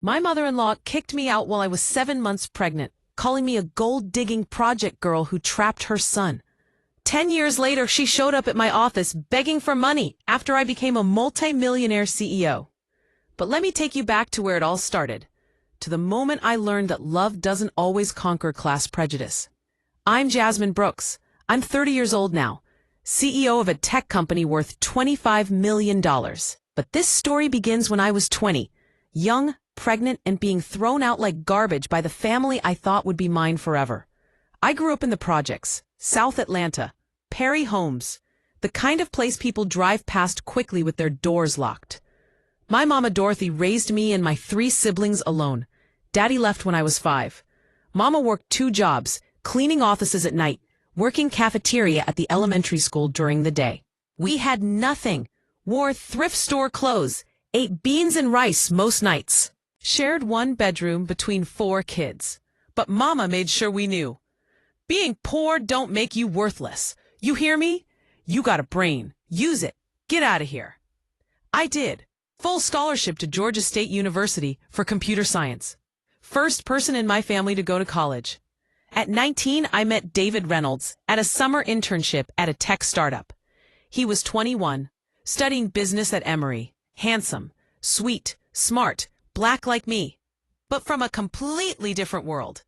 My mother-in-law kicked me out while I was 7 months pregnant, calling me a gold-digging project girl who trapped her son. 10 years later, she showed up at my office begging for money after I became a multi-millionaire CEO. But let me take you back to where it all started, to the moment I learned that love doesn't always conquer class prejudice. I'm Jasmine Brooks. I'm 30 years old now, CEO of a tech company worth $25 million. But this story begins when I was 20, young, pregnant, and being thrown out like garbage by the family I thought would be mine forever. I grew up in the projects, South Atlanta, Perry homes, the kind of place people drive past quickly with their doors locked. My mama Dorothy raised me and my 3 siblings alone. Daddy left when I was 5. Mama worked 2 jobs, cleaning offices at night, working cafeteria at the elementary school during the day. We had nothing, wore thrift store clothes, ate beans and rice most nights, shared 1 bedroom between 4 kids. But Mama made sure we knew. Being poor don't make you worthless. You hear me? You got a brain. Use it. Get out of here. I did. Full scholarship to Georgia State University for computer science. First person in my family to go to college. At 19, I met David Reynolds at a summer internship at a tech startup. He was 21, studying business at Emory. Handsome, sweet, smart, black like me, but from a completely different world.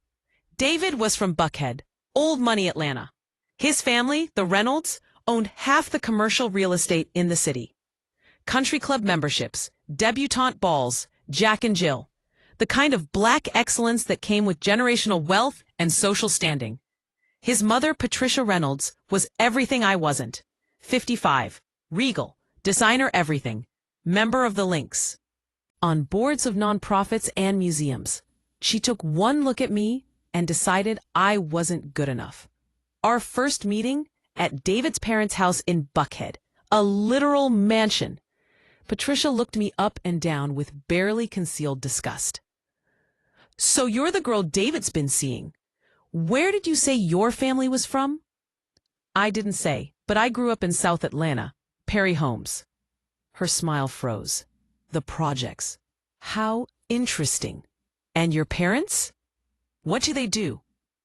David was from Buckhead, old money Atlanta. His family, the Reynolds, owned half the commercial real estate in the city. Country club memberships, debutante balls, Jack and Jill. The kind of black excellence that came with generational wealth and social standing. His mother, Patricia Reynolds, was everything I wasn't. 55, regal, designer everything, member of the Lynx. On boards of nonprofits and museums. She took one look at me and decided I wasn't good enough. Our first meeting at David's parents' house in Buckhead, a literal mansion. Patricia looked me up and down with barely concealed disgust. So you're the girl David's been seeing. Where did you say your family was from? I didn't say, but I grew up in South Atlanta, Perry homes. Her smile froze. The projects. How interesting. And your parents? What do they do?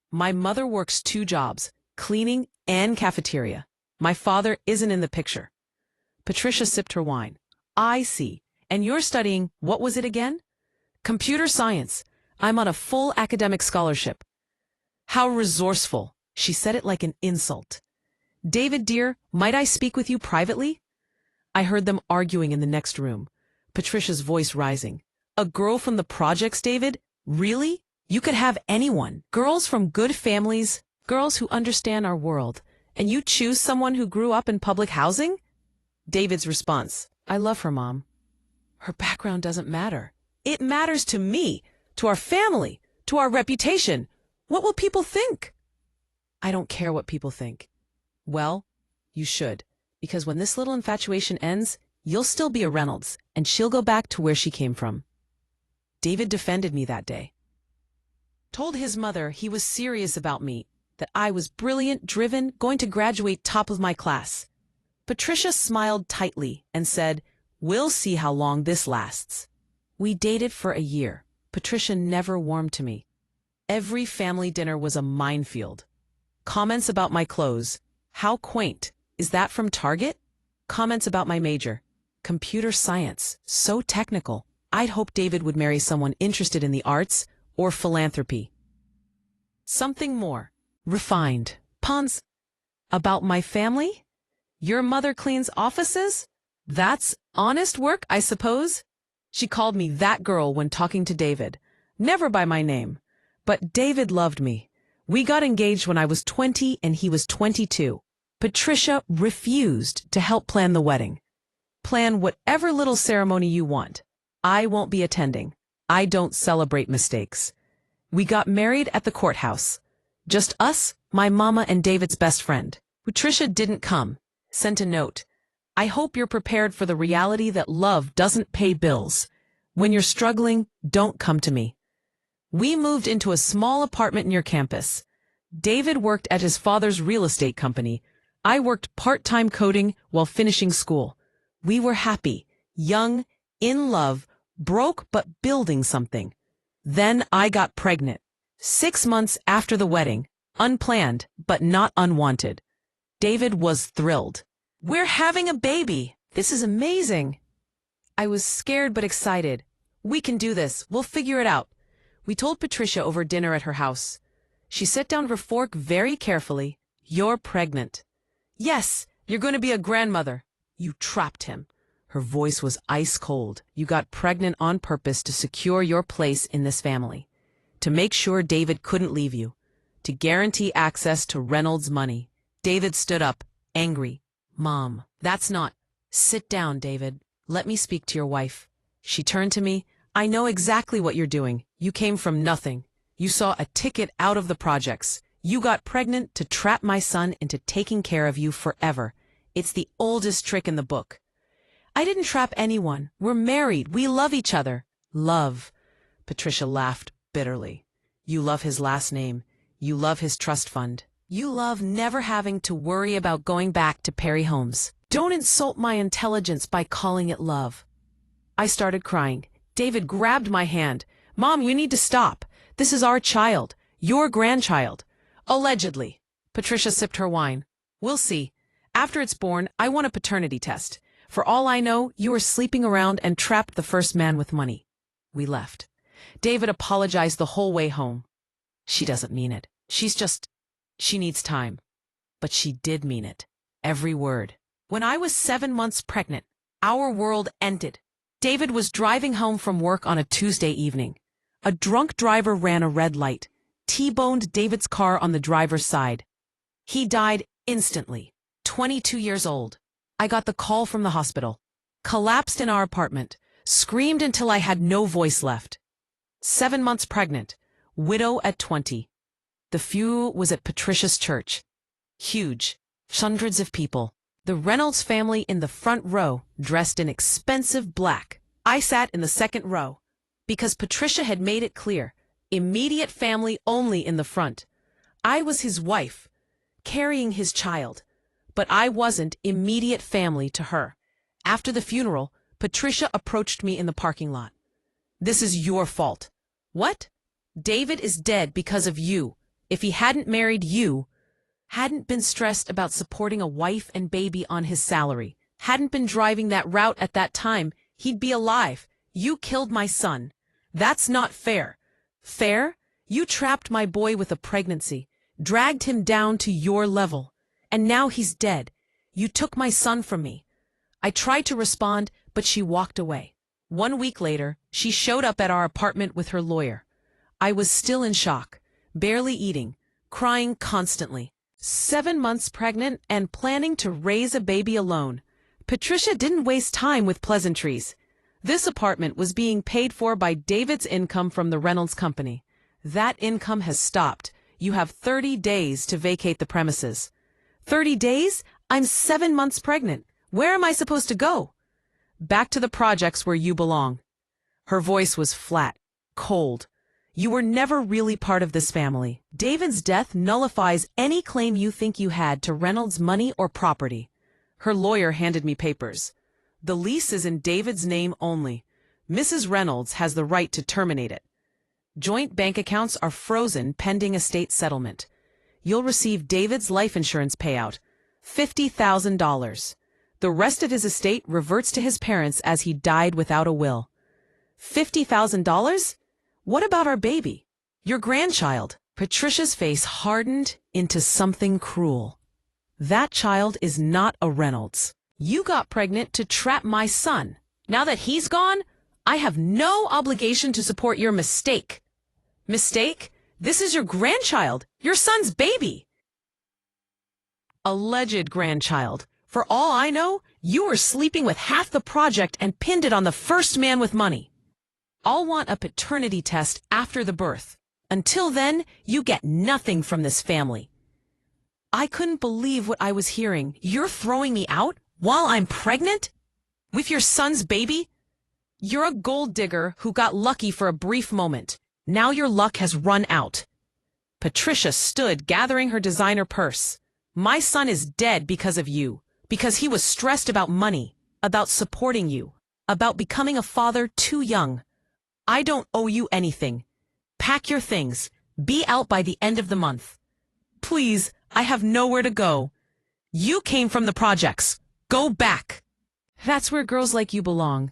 My mother works 2 jobs, cleaning and cafeteria. My father isn't in the picture. Patricia sipped her wine. I see. And you're studying, what was it again? Computer science. I'm on a full academic scholarship. How resourceful. She said it like an insult. David, dear, might I speak with you privately? I heard them arguing in the next room. Patricia's voice rising. A girl from the projects, David? Really? You could have anyone. Girls from good families, girls who understand our world. And you choose someone who grew up in public housing? David's response. I love her, Mom. Her background doesn't matter. It matters to me, to our family, to our reputation. What will people think? I don't care what people think. Well, you should, because when this little infatuation ends, you'll still be a Reynolds, and she'll go back to where she came from. David defended me that day. Told his mother he was serious about me, that I was brilliant, driven, going to graduate top of my class. Patricia smiled tightly and said, we'll see how long this lasts. We dated for a year. Patricia never warmed to me. Every family dinner was a minefield. Comments about my clothes. How quaint. Is that from Target? Comments about my major. Computer science. So technical. I'd hoped David would marry someone interested in the arts or philanthropy. Something more. Refined. Puns. About my family? Your mother cleans offices? That's honest work, I suppose? She called me that girl when talking to David. Never by my name. But David loved me. We got engaged when I was 20 and he was 22. Patricia refused to help plan the wedding. Plan whatever little ceremony you want. I won't be attending. I don't celebrate mistakes. We got married at the courthouse. Just us, my mama, and David's best friend. Patricia didn't come. Sent a note. I hope you're prepared for the reality that love doesn't pay bills. When you're struggling, don't come to me. We moved into a small apartment near campus. David worked at his father's real estate company. I worked part-time coding while finishing school. We were happy, young, in love, Broke but building something. Then I got pregnant. 6 months after the wedding. Unplanned, but not unwanted. David was thrilled. "We're having a baby. This is amazing." I was scared but excited. "We can do this. We'll figure it out." We told Patricia over dinner at her house. She set down her fork very carefully. "You're pregnant." "Yes, you're going to be a grandmother." "You trapped him." Her voice was ice cold. "You got pregnant on purpose to secure your place in this family. To make sure David couldn't leave you. To guarantee access to Reynolds' money." David stood up, angry. "Mom, that's not—" "Sit down, David. Let me speak to your wife." She turned to me. "I know exactly what you're doing. You came from nothing. You saw a ticket out of the projects. You got pregnant to trap my son into taking care of you forever. It's the oldest trick in the book." "I didn't trap anyone. We're married. We love each other." "Love." Patricia laughed bitterly. "You love his last name. You love his trust fund. You love never having to worry about going back to Perry Homes. Don't insult my intelligence by calling it love." I started crying. David grabbed my hand. "Mom, you need to stop. This is our child. Your grandchild." "Allegedly." Patricia sipped her wine. "We'll see. After it's born, I want a paternity test. For all I know, you were sleeping around and trapped the first man with money." We left. David apologized the whole way home. "She doesn't mean it. She needs time." But she did mean it. Every word. When I was 7 months pregnant, our world ended. David was driving home from work on a Tuesday evening. A drunk driver ran a red light, T-boned David's car on the driver's side. He died instantly, 22 years old. I got the call from the hospital. Collapsed in our apartment, screamed until I had no voice left. 7 months pregnant, widow at 20. The funeral was at Patricia's church. Huge, hundreds of people. The Reynolds family in the front row, dressed in expensive black. I sat in the second row, because Patricia had made it clear, immediate family only in the front. I was his wife, carrying his child, but I wasn't immediate family to her. After the funeral, Patricia approached me in the parking lot. "This is your fault." "What?" "David is dead because of you. If he hadn't married you, hadn't been stressed about supporting a wife and baby on his salary, hadn't been driving that route at that time, he'd be alive. You killed my son. That's not fair." "Fair? You trapped my boy with a pregnancy, dragged him down to your level, and now he's dead. You took my son from me." I tried to respond, but she walked away. 1 week later, she showed up at our apartment with her lawyer. I was still in shock, barely eating, crying constantly. 7 months pregnant and planning to raise a baby alone. Patricia didn't waste time with pleasantries. This apartment was being paid for by David's income from the Reynolds company. That income has stopped. You have 30 days to vacate the premises. 30 days? I'm 7 months pregnant. Where am I supposed to go? Back to the projects where you belong. Her voice was flat, cold. You were never really part of this family. David's death nullifies any claim you think you had to Reynolds' money or property. Her lawyer handed me papers. The lease is in David's name only. Mrs. Reynolds has the right to terminate it. Joint bank accounts are frozen pending estate settlement. You'll receive David's life insurance payout, $50,000. The rest of his estate reverts to his parents as he died without a will. $50,000? What about our baby? Your grandchild? Patricia's face hardened into something cruel. That child is not a Reynolds. You got pregnant to trap my son. Now that he's gone, I have no obligation to support your mistake. Mistake? This is your grandchild, your son's baby. Alleged grandchild. For all I know, you were sleeping with half the project and pinned it on the first man with money. I'll want a paternity test after the birth. Until then, you get nothing from this family. I couldn't believe what I was hearing. You're throwing me out while I'm pregnant? With your son's baby? You're a gold digger who got lucky for a brief moment. Now your luck has run out. Patricia stood, gathering her designer purse. My son is dead because of you, because he was stressed about money, about supporting you. about becoming a father too young. I don't owe you anything. Pack your things. Be out by the end of the month. Please, I have nowhere to go. You came from the projects. Go back. That's where girls like you belong.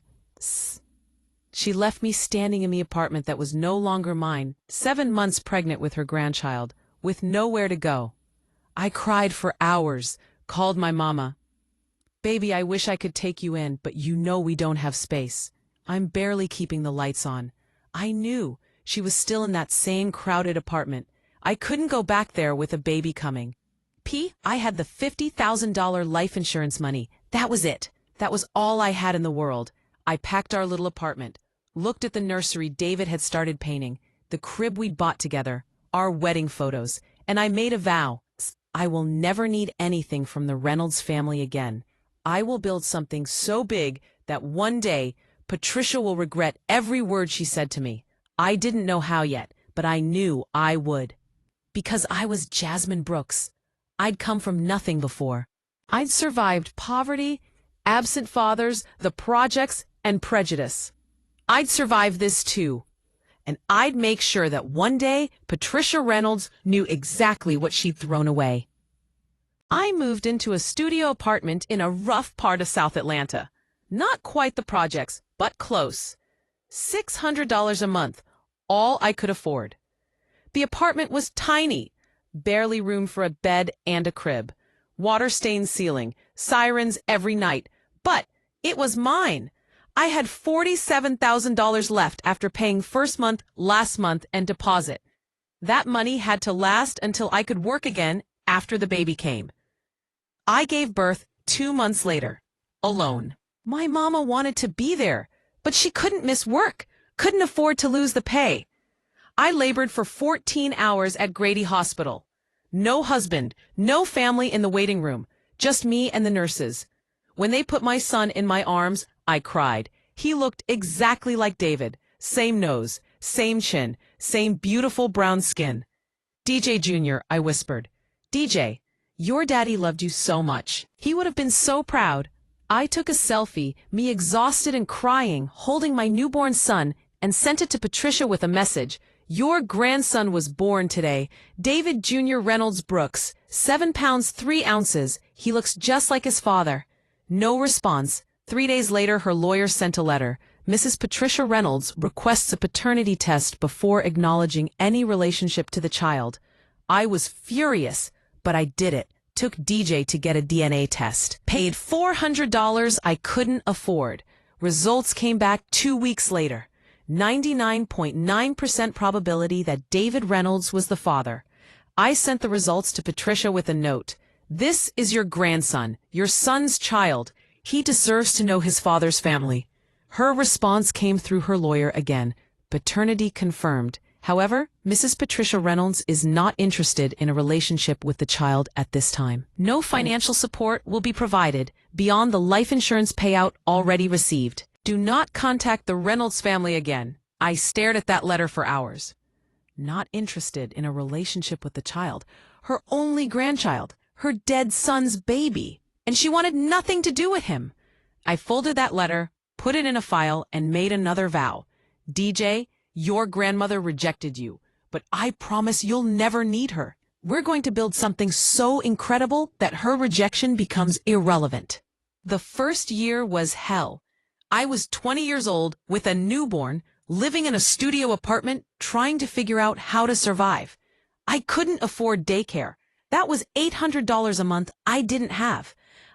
She left me standing in the apartment that was no longer mine, 7 months pregnant with her grandchild, with nowhere to go. I cried for hours, called my mama. Baby, I wish I could take you in, but you know we don't have space. I'm barely keeping the lights on. I knew she was still in that same crowded apartment. I couldn't go back there with a baby coming. I had the $50,000 life insurance money. That was it. That was all I had in the world. I packed our little apartment, looked at the nursery David had started painting, the crib we'd bought together, our wedding photos, and I made a vow. I will never need anything from the Reynolds family again. I will build something so big that one day Patricia will regret every word she said to me. I didn't know how yet, but I knew I would. Because I was Jasmine Brooks. I'd come from nothing before. I'd survived poverty, absent fathers, the projects, and prejudice. I'd survive this too. And I'd make sure that one day Patricia Reynolds knew exactly what she'd thrown away. I moved into a studio apartment in a rough part of South Atlanta. Not quite the projects, but close. $600 a month, all I could afford. The apartment was tiny, barely room for a bed and a crib, water-stained ceiling, sirens every night, but it was mine. I had $47,000 left after paying first month, last month, and deposit. That money had to last until I could work again after the baby came. I gave birth 2 months later, alone. My mama wanted to be there, but she couldn't miss work, couldn't afford to lose the pay. I labored for 14 hours at Grady Hospital. No husband, no family in the waiting room, just me and the nurses. When they put my son in my arms, I cried. He looked exactly like David. Same nose, same chin, same beautiful brown skin. DJ Jr., I whispered. DJ, your daddy loved you so much. He would have been so proud. I took a selfie, me exhausted and crying, holding my newborn son, and sent it to Patricia with a message. Your grandson was born today. David Jr. Reynolds Brooks, 7 pounds 3 ounces. He looks just like his father. No response. 3 days later, her lawyer sent a letter. Mrs. Patricia Reynolds requests a paternity test before acknowledging any relationship to the child. I was furious, but I did it. Took DJ to get a DNA test. Paid $400 I couldn't afford. Results came back 2 weeks later. 99.9% probability that David Reynolds was the father. I sent the results to Patricia with a note. This is your grandson, your son's child. He deserves to know his father's family. Her response came through her lawyer again. Paternity confirmed. However, Mrs. Patricia Reynolds is not interested in a relationship with the child at this time. No financial support will be provided beyond the life insurance payout already received. Do not contact the Reynolds family again. I stared at that letter for hours. Not interested in a relationship with the child, her only grandchild, her dead son's baby, and she wanted nothing to do with him. I folded that letter, put it in a file, and made another vow. DJ, your grandmother rejected you, but I promise you'll never need her. We're going to build something so incredible that her rejection becomes irrelevant. The first year was hell. I was 20 years old with a newborn, living in a studio apartment, trying to figure out how to survive. I couldn't afford daycare. That was $800 a month I didn't have.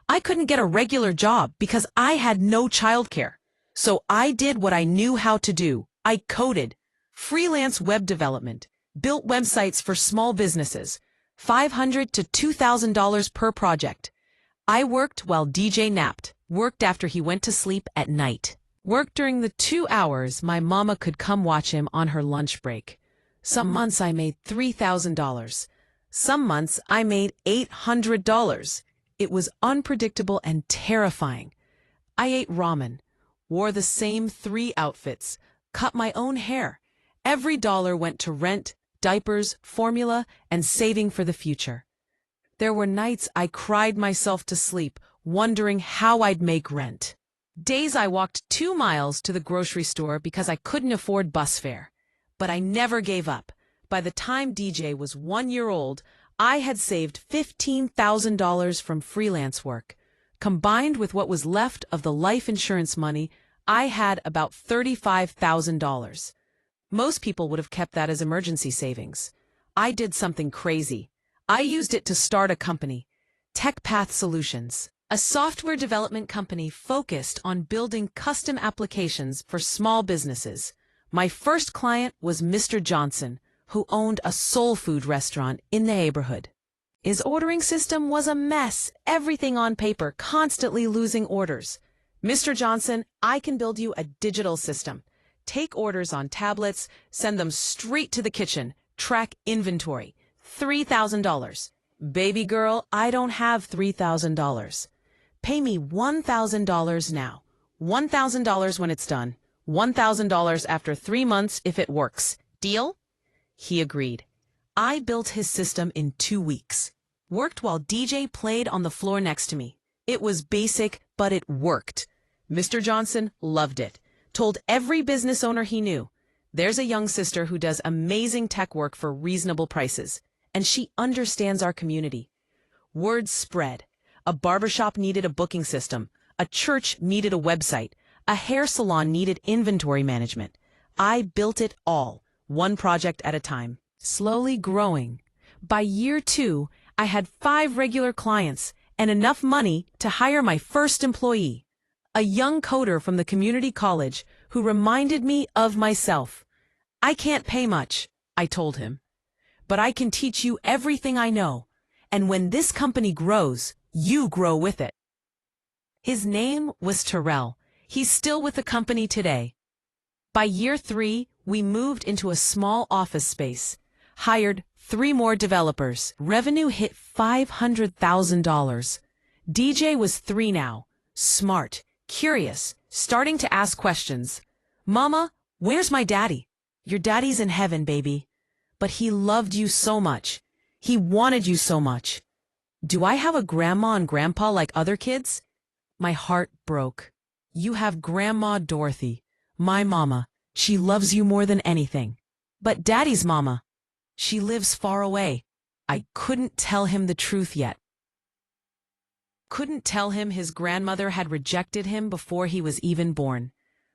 I couldn't get a regular job because I had no childcare. So I did what I knew how to do. I coded, freelance web development, built websites for small businesses, $500 to $2,000 per project. I worked while DJ napped, worked after he went to sleep at night. Worked during the 2 hours my mama could come watch him on her lunch break. Some months I made $3,000. Some months I made $800. It was unpredictable and terrifying. I ate ramen, wore the same 3 outfits, cut my own hair. Every dollar went to rent, diapers, formula, and saving for the future. There were nights I cried myself to sleep, wondering how I'd make rent. Days I walked 2 miles to the grocery store because I couldn't afford bus fare. But I never gave up. By the time DJ was 1 year old, I had saved $15,000 from freelance work. Combined with what was left of the life insurance money, I had about $35,000. Most people would have kept that as emergency savings. I did something crazy. I used it to start a company, TechPath Solutions, a software development company focused on building custom applications for small businesses. My first client was Mr. Johnson, who owned a soul food restaurant in the neighborhood. His ordering system was a mess, everything on paper, constantly losing orders. Mr. Johnson, I can build you a digital system. Take orders on tablets, send them straight to the kitchen, track inventory. $3,000. Baby girl, I don't have $3,000. Pay me $1,000 now. $1,000 when it's done. $1,000 after 3 months if it works. Deal? He agreed. I built his system in 2 weeks. Worked while DJ played on the floor next to me. It was basic, but it worked. Mr. Johnson loved it. Told every business owner he knew. There's a young sister who does amazing tech work for reasonable prices, and she understands our community. Word spread. A barbershop needed a booking system. A church needed a website. A hair salon needed inventory management. I built it all, one project at a time, slowly growing. By year 2, I had 5 regular clients and enough money to hire my first employee, a young coder from the community college who reminded me of myself. I can't pay much, I told him, but I can teach you everything I know, and when this company grows, you grow with it. His name was Terrell. He's still with the company today. By year 3, we moved into a small office space, hired 3 more developers. Revenue hit $500,000. DJ was 3 now, smart, curious, starting to ask questions. Mama, where's my daddy? Your daddy's in heaven, baby. But he loved you so much. He wanted you so much. Do I have a grandma and grandpa like other kids? My heart broke. You have Grandma Dorothy, my mama. She loves you more than anything. But Daddy's mama, she lives far away. I couldn't tell him the truth yet. Couldn't tell him his grandmother had rejected him before he was even born.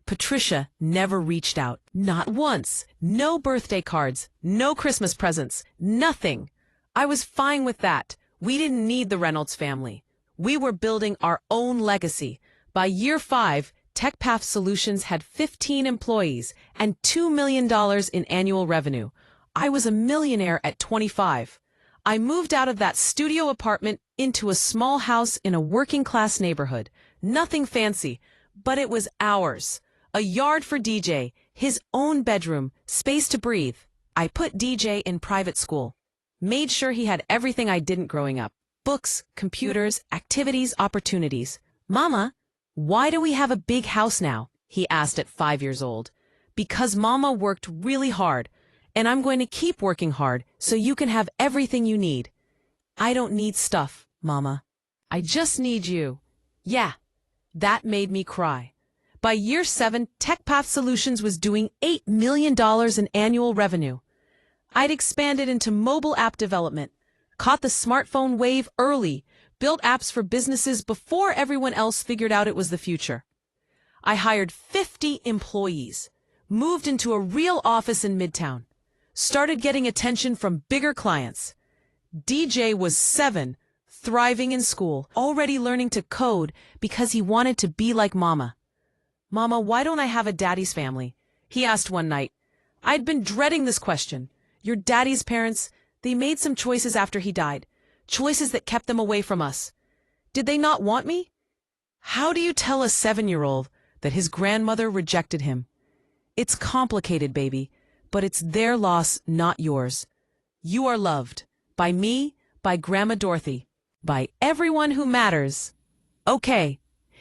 Patricia never reached out. Not once. No birthday cards. No Christmas presents. Nothing. I was fine with that. We didn't need the Reynolds family. We were building our own legacy. By year 5, TechPath Solutions had 15 employees and $2 million in annual revenue. I was a millionaire at 25. I moved out of that studio apartment into a small house in a working-class neighborhood. Nothing fancy, but it was ours. A yard for DJ, his own bedroom, space to breathe. I put DJ in private school. Made sure he had everything I didn't growing up. Books, computers, activities, opportunities. Mama, why do we have a big house now? He asked at 5 years old. Because Mama worked really hard, and I'm going to keep working hard so you can have everything you need. I don't need stuff, Mama. I just need you. Yeah, that made me cry. By year 7, TechPath Solutions was doing $8 million in annual revenue. I'd expanded into mobile app development, caught the smartphone wave early, built apps for businesses before everyone else figured out it was the future. I hired 50 employees, moved into a real office in Midtown, started getting attention from bigger clients. DJ was 7, thriving in school, already learning to code because he wanted to be like Mama. Mama, why don't I have a daddy's family? He asked one night. I'd been dreading this question. Your daddy's parents, they made some choices after he died. Choices that kept them away from us. Did they not want me? How do you tell a 7-year-old that his grandmother rejected him? It's complicated, baby, but it's their loss, not yours. You are loved. By me, by Grandma Dorothy, by everyone who matters. Okay.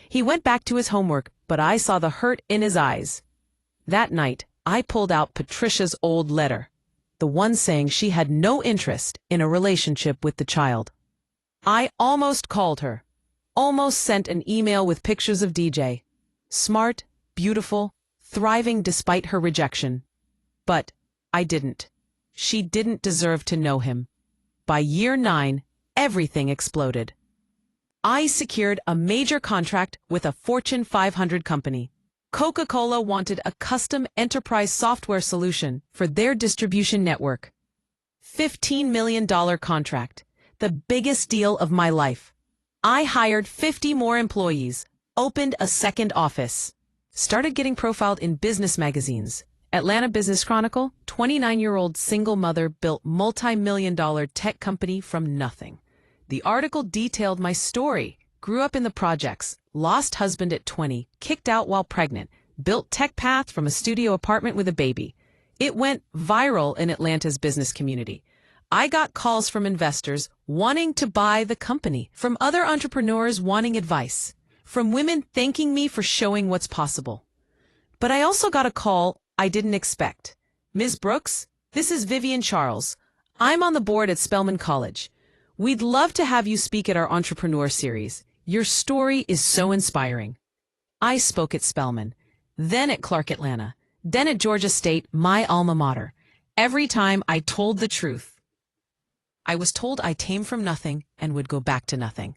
He went back to his homework, but I saw the hurt in his eyes. That night, I pulled out Patricia's old letter. The one saying she had no interest in a relationship with the child. I almost called her, almost sent an email with pictures of DJ. Smart, beautiful, thriving despite her rejection. But I didn't. She didn't deserve to know him. By year 9, everything exploded. I secured a major contract with a Fortune 500 company. Coca-Cola wanted a custom enterprise software solution for their distribution network. $15 million contract, the biggest deal of my life. I hired 50 more employees, opened a second office, started getting profiled in business magazines. Atlanta Business Chronicle, 29-year-old single mother built multi-million-dollar tech company from nothing. The article detailed my story. Grew up in the projects, lost husband at 20, kicked out while pregnant, built tech path from a studio apartment with a baby. It went viral in Atlanta's business community. I got calls from investors wanting to buy the company, from other entrepreneurs wanting advice, from women thanking me for showing what's possible. But I also got a call I didn't expect. Ms. Brooks, this is Vivian Charles. I'm on the board at Spelman College. We'd love to have you speak at our entrepreneur series. Your story is so inspiring. I spoke at Spelman, then at Clark Atlanta, then at Georgia State, my alma mater. Every time I told the truth. I was told I came from nothing and would go back to nothing.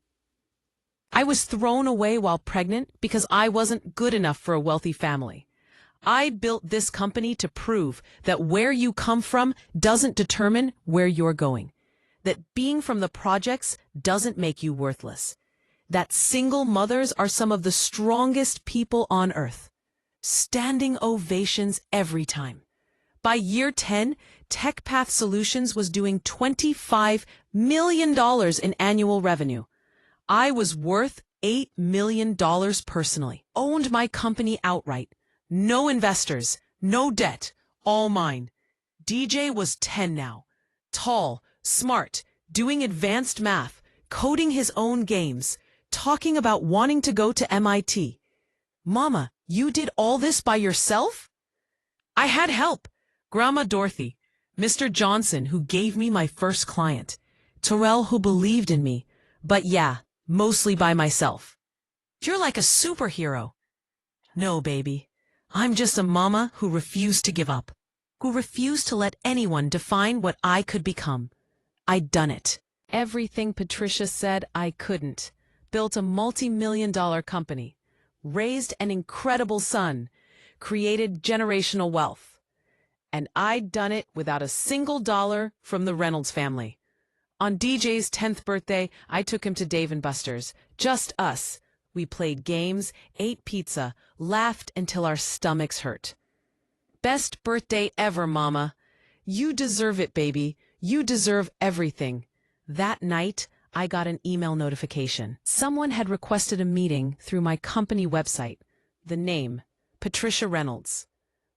I was thrown away while pregnant because I wasn't good enough for a wealthy family. I built this company to prove that where you come from doesn't determine where you're going. That being from the projects doesn't make you worthless. That single mothers are some of the strongest people on earth. Standing ovations every time. By year 10, TechPath Solutions was doing $25 million in annual revenue. I was worth $8 million personally. Owned my company outright. No investors, no debt, all mine. DJ was 10 now. Tall, smart, doing advanced math, coding his own games, talking about wanting to go to MIT. Mama, you did all this by yourself? I had help. Grandma Dorothy, Mr. Johnson, who gave me my first client, Terrell, who believed in me, but yeah, mostly by myself. You're like a superhero. No, baby. I'm just a mama who refused to give up, who refused to let anyone define what I could become. I'd done it. Everything Patricia said I couldn't. Built a multi-million-dollar company, raised an incredible son, created generational wealth. And I'd done it without a single dollar from the Reynolds family. On DJ's 10th birthday, I took him to Dave & Buster's. Just us. We played games, ate pizza, laughed until our stomachs hurt. Best birthday ever, Mama. You deserve it, baby. You deserve everything. That night, I got an email notification. Someone had requested a meeting through my company website. The name, Patricia Reynolds.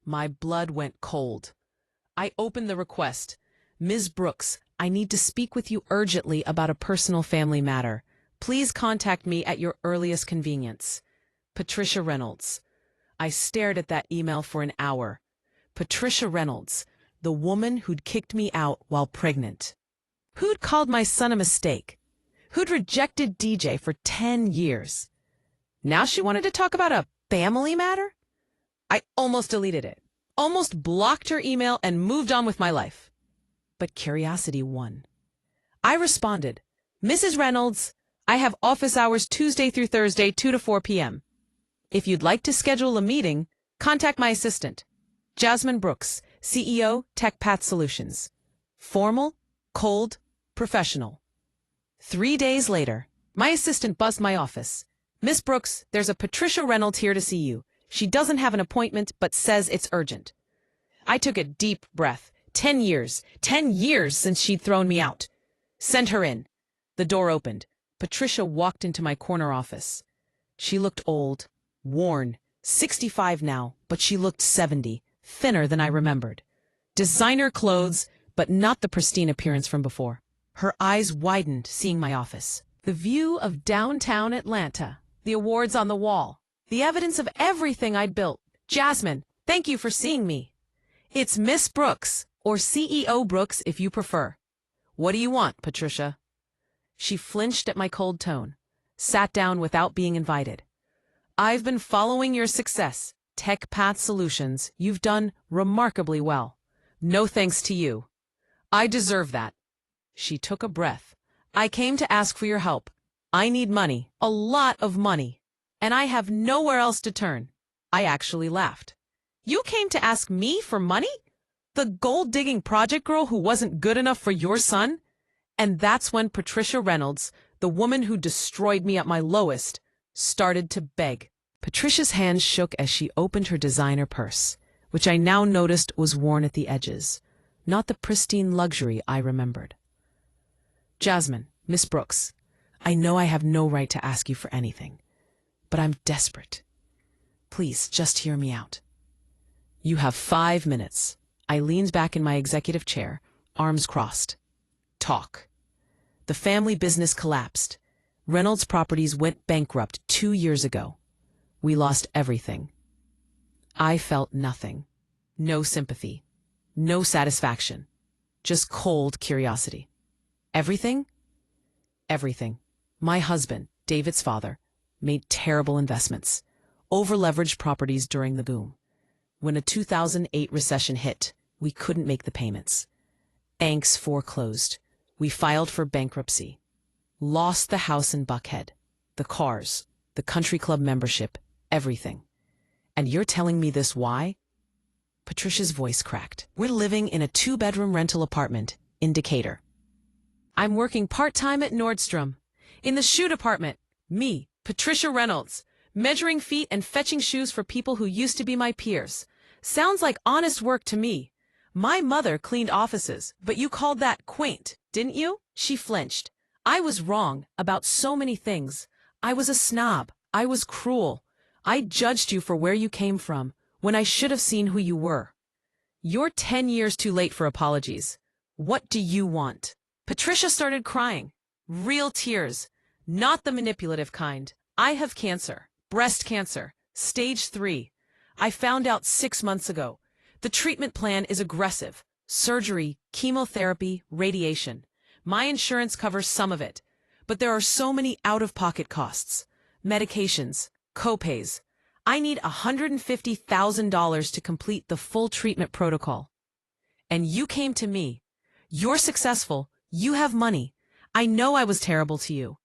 My blood went cold. I opened the request. Ms. Brooks, I need to speak with you urgently about a personal family matter. Please contact me at your earliest convenience. Patricia Reynolds. I stared at that email for an hour. Patricia Reynolds, the woman who'd kicked me out while pregnant. Who'd called my son a mistake. Who'd rejected DJ for 10 years. Now she wanted to talk about a family matter? I almost deleted it. Almost blocked her email and moved on with my life. But curiosity won. I responded, Mrs. Reynolds, I have office hours Tuesday through Thursday, 2 to 4 p.m. If you'd like to schedule a meeting, contact my assistant, Jasmine Brooks, CEO, TechPath Solutions. Formal, cold, professional. 3 days later, my assistant buzzed my office. Miss Brooks, there's a Patricia Reynolds here to see you. She doesn't have an appointment, but says it's urgent. I took a deep breath. 10 years since she'd thrown me out. Send her in. The door opened. Patricia walked into my corner office. She looked old, worn, 65 now, but she looked 70, thinner than I remembered. Designer clothes, but not the pristine appearance from before. Her eyes widened, seeing my office. The view of downtown Atlanta, the awards on the wall, the evidence of everything I'd built. Jasmine, thank you for seeing me. It's Miss Brooks, or CEO Brooks if you prefer. What do you want, Patricia? She flinched at my cold tone, sat down without being invited. I've been following your success. Tech Path Solutions, you've done remarkably well. No thanks to you. I deserve that. She took a breath. I came to ask for your help. I need money, a lot of money, and I have nowhere else to turn. I actually laughed. You came to ask me for money? The gold-digging project girl who wasn't good enough for your son? And that's when Patricia Reynolds, the woman who destroyed me at my lowest, started to beg. Patricia's hands shook as she opened her designer purse, which I now noticed was worn at the edges, not the pristine luxury I remembered. Jasmine, Miss Brooks, I know I have no right to ask you for anything, but I'm desperate. Please, just hear me out. You have 5 minutes. I leaned back in my executive chair, arms crossed. Talk. The family business collapsed. Reynolds Properties went bankrupt 2 years ago. We lost everything. I felt nothing. No sympathy. No satisfaction. Just cold curiosity. Everything? Everything. My husband, David's father, made terrible investments, over-leveraged properties during the boom. When a 2008 recession hit, we couldn't make the payments. Banks foreclosed. We filed for bankruptcy. Lost the house in Buckhead, the cars, the country club membership, everything. And you're telling me this why? Patricia's voice cracked. We're living in a 2-bedroom rental apartment in Decatur. I'm working part-time at Nordstrom. In the shoe department, me, Patricia Reynolds, measuring feet and fetching shoes for people who used to be my peers. Sounds like honest work to me. My mother cleaned offices, but you called that quaint, didn't you? She flinched. I was wrong about so many things. I was a snob. I was cruel. I judged you for where you came from, when I should have seen who you were. You're 10 years too late for apologies. What do you want? Patricia started crying. Real tears. Not the manipulative kind. I have cancer. Breast cancer. Stage 3. I found out 6 months ago. The treatment plan is aggressive. Surgery, chemotherapy, radiation. My insurance covers some of it, but there are so many out-of-pocket costs. Medications, copays. I need $150,000 to complete the full treatment protocol. And you came to me. You're successful. You have money. I know I was terrible to you.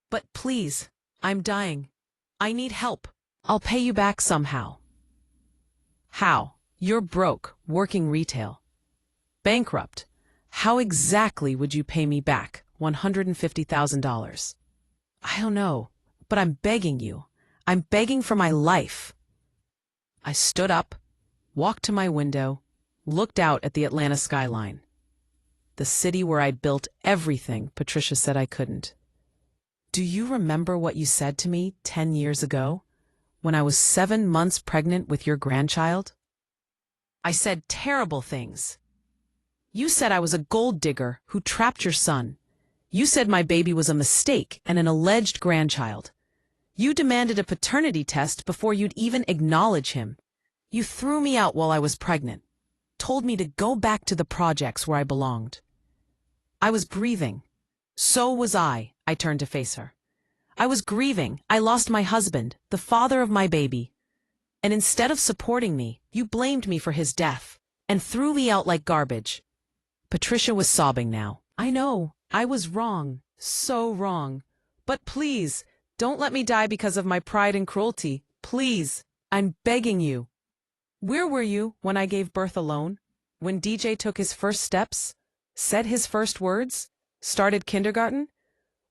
But please, I'm dying. I need help. I'll pay you back somehow. How? You're broke, working retail. Bankrupt. How exactly would you pay me back $150,000? I don't know, but I'm begging you. I'm begging for my life. I stood up, walked to my window, looked out at the Atlanta skyline. The city where I'd built everything Patricia said I couldn't. Do you remember what you said to me 10 years ago, when I was 7 months pregnant with your grandchild? I said terrible things. You said I was a gold digger who trapped your son. You said my baby was a mistake and an alleged grandchild. You demanded a paternity test before you'd even acknowledge him. You threw me out while I was pregnant, told me to go back to the projects where I belonged. I was grieving. So was I turned to face her. I was grieving. I lost my husband, the father of my baby. And instead of supporting me, you blamed me for his death and threw me out like garbage. Patricia was sobbing now. I know, I was wrong, so wrong. But please, don't let me die because of my pride and cruelty. Please, I'm begging you. Where were you when I gave birth alone? When DJ took his first steps? Said his first words? Started kindergarten?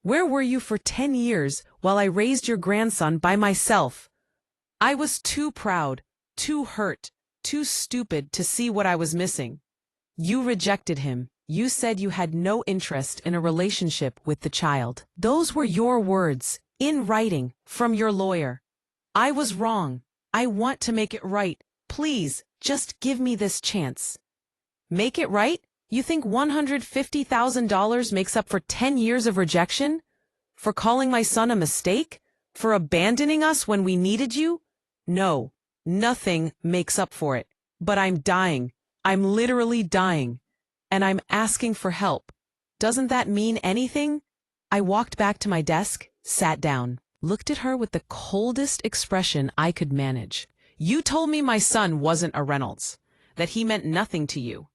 Where were you for 10 years while I raised your grandson by myself? I was too proud, too hurt, too stupid to see what I was missing. You rejected him. You said you had no interest in a relationship with the child. Those were your words, in writing, from your lawyer. I was wrong. I want to make it right. Please, just give me this chance. Make it right? You think $150,000 makes up for 10 years of rejection? For calling my son a mistake? For abandoning us when we needed you? No, nothing makes up for it. But I'm dying. I'm literally dying. And I'm asking for help. Doesn't that mean anything? I walked back to my desk, sat down. looked at her with the coldest expression I could manage. You told me my son wasn't a Reynolds, that he meant nothing to you.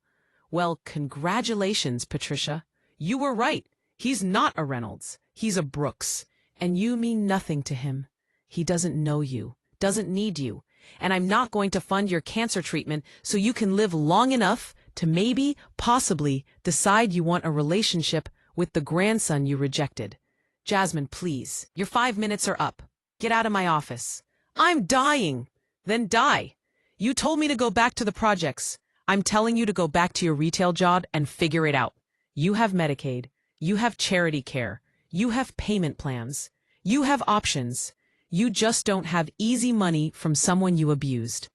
Well, congratulations, Patricia. You were right. He's not a Reynolds. He's a Brooks. And you mean nothing to him. He doesn't know you, doesn't need you. And I'm not going to fund your cancer treatment so you can live long enough to maybe, possibly, decide you want a relationship with the grandson you rejected. Jasmine, please. Your 5 minutes are up. Get out of my office. I'm dying. Then die. You told me to go back to the projects. I'm telling you to go back to your retail job and figure it out. You have Medicaid. You have charity care. You have payment plans. You have options. You just don't have easy money from someone you abused.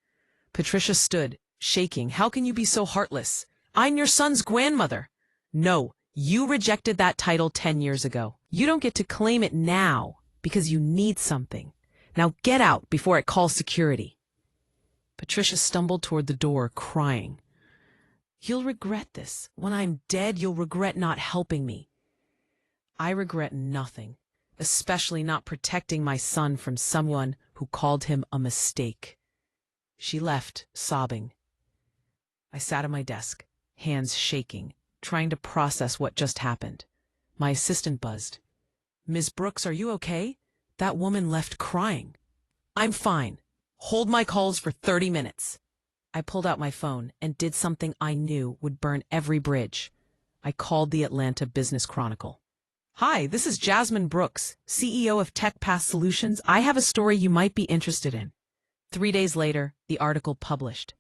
Patricia stood, shaking. How can you be so heartless? I'm your son's grandmother. No, you rejected that title 10 years ago. You don't get to claim it now because you need something. Now get out before it calls security. Patricia stumbled toward the door, crying. You'll regret this. When I'm dead, you'll regret not helping me. I regret nothing, especially not protecting my son from someone who called him a mistake. She left, sobbing. I sat at my desk, hands shaking, trying to process what just happened. My assistant buzzed. Ms. Brooks, are you okay? That woman left crying. I'm fine. Hold my calls for 30 minutes. I pulled out my phone and did something I knew would burn every bridge. I called the Atlanta Business Chronicle. Hi, this is Jasmine Brooks, CEO of TechPath Solutions. I have a story you might be interested in. 3 days later, the article published.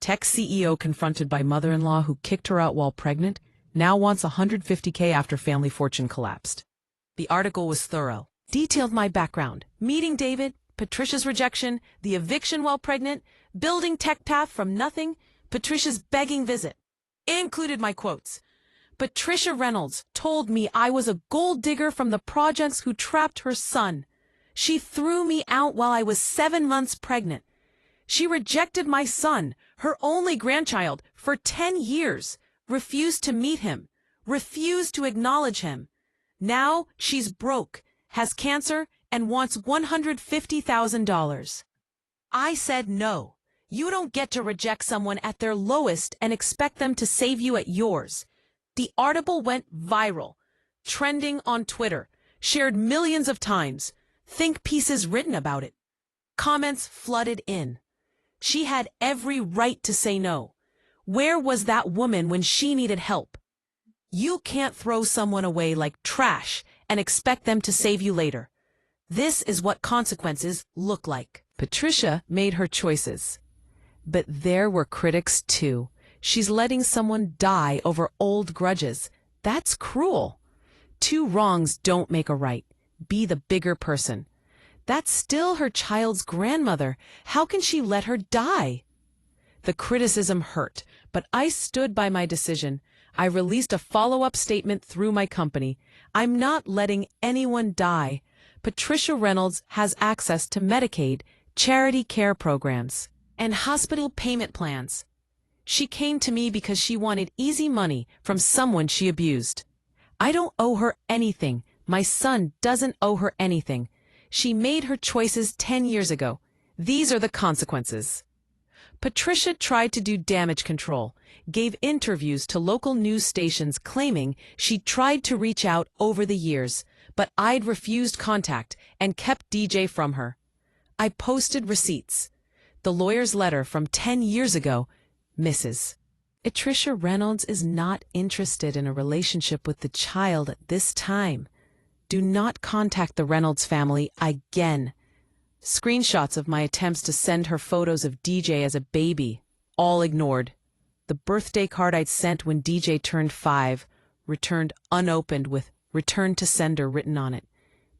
Tech CEO confronted by mother-in-law who kicked her out while pregnant, now wants $150K after family fortune collapsed. The article was thorough, detailed my background, meeting David, Patricia's rejection, the eviction while pregnant, building TechPath from nothing, Patricia's begging visit. It included my quotes. Patricia Reynolds told me I was a gold digger from the projects who trapped her son. She threw me out while I was 7 months pregnant. She rejected my son, her only grandchild, for 10 years, refused to meet him, refused to acknowledge him. Now she's broke, has cancer, and wants $150,000. I said no. You don't get to reject someone at their lowest and expect them to save you at yours. The article went viral, trending on Twitter, shared millions of times, think pieces written about it. Comments flooded in. She had every right to say no. Where was that woman when she needed help? You can't throw someone away like trash and expect them to save you later. This is what consequences look like. Patricia made her choices. But there were critics too. She's letting someone die over old grudges. That's cruel. 2 wrongs don't make a right. Be the bigger person. That's still her child's grandmother. How can she let her die? The criticism hurt, but I stood by my decision. I released a follow-up statement through my company. I'm not letting anyone die. Patricia Reynolds has access to Medicaid, charity care programs, and hospital payment plans. She came to me because she wanted easy money from someone she abused. I don't owe her anything. My son doesn't owe her anything. She made her choices 10 years ago. These are the consequences. Patricia tried to do damage control, gave interviews to local news stations claiming she'd tried to reach out over the years, but I'd refused contact and kept DJ from her. I posted receipts. The lawyer's letter from 10 years ago, Mrs. Patricia Reynolds is not interested in a relationship with the child at this time. Do not contact the Reynolds family again. Screenshots of my attempts to send her photos of DJ as a baby, all ignored. The birthday card I'd sent when DJ turned 5, returned unopened with "Return to sender" written on it.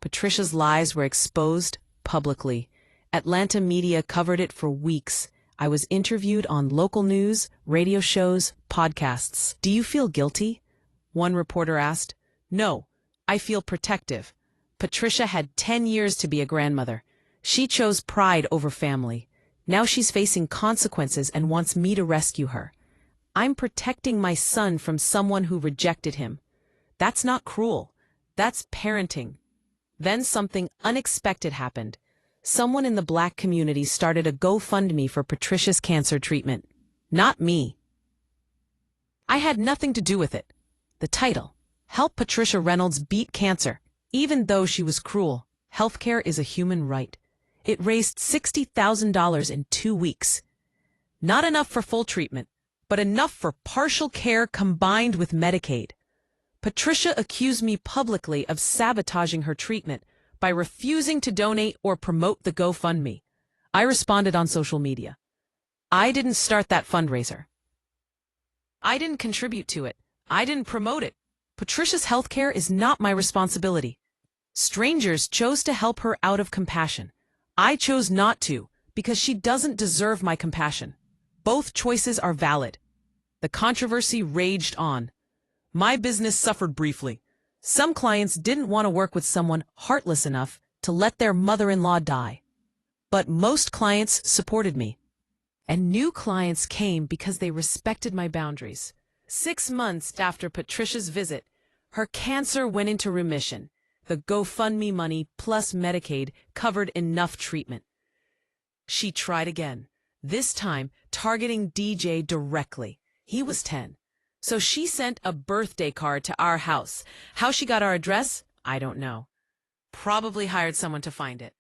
Patricia's lies were exposed publicly. Atlanta media covered it for weeks. I was interviewed on local news, radio shows, podcasts. Do you feel guilty? One reporter asked. No, I feel protective. Patricia had 10 years to be a grandmother. She chose pride over family. Now she's facing consequences and wants me to rescue her. I'm protecting my son from someone who rejected him. That's not cruel. That's parenting. Then something unexpected happened. Someone in the Black community started a GoFundMe for Patricia's cancer treatment. Not me. I had nothing to do with it. The title: Help Patricia Reynolds Beat Cancer. Even though she was cruel, healthcare is a human right. It raised $60,000 in 2 weeks. Not enough for full treatment, but enough for partial care combined with Medicaid. Patricia accused me publicly of sabotaging her treatment by refusing to donate or promote the GoFundMe. I responded on social media. I didn't start that fundraiser. I didn't contribute to it. I didn't promote it. Patricia's healthcare is not my responsibility. Strangers chose to help her out of compassion. I chose not to, because she doesn't deserve my compassion. Both choices are valid. The controversy raged on. My business suffered briefly. Some clients didn't want to work with someone heartless enough to let their mother-in-law die. But most clients supported me. And new clients came because they respected my boundaries. 6 months after Patricia's visit, her cancer went into remission. The GoFundMe money plus Medicaid covered enough treatment. She tried again, this time targeting DJ directly. He was 10. So she sent a birthday card to our house. How she got our address, I don't know. Probably hired someone to find it.